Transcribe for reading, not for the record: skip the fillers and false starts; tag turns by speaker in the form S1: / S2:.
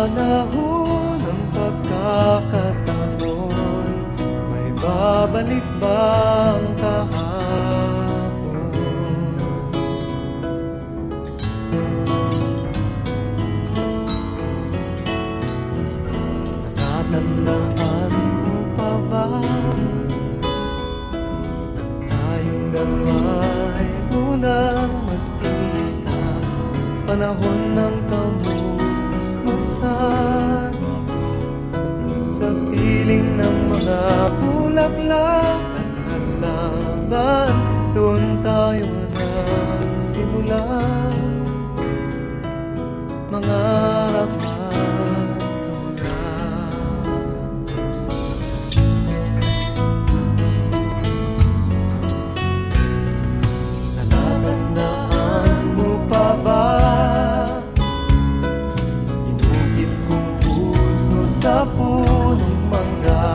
S1: panahon ng pagkakataon, may babalik bang kahapon? Natatandaan mo pa ba nang tayong dalawa'y unang magkita, panahon ng kamusmusan, sa piling ng mga bulaklak at halaman, doon tayo nagsimula mangarap at tulad. Natatandaan mo pa ba inukit kong puso sa punong mangga,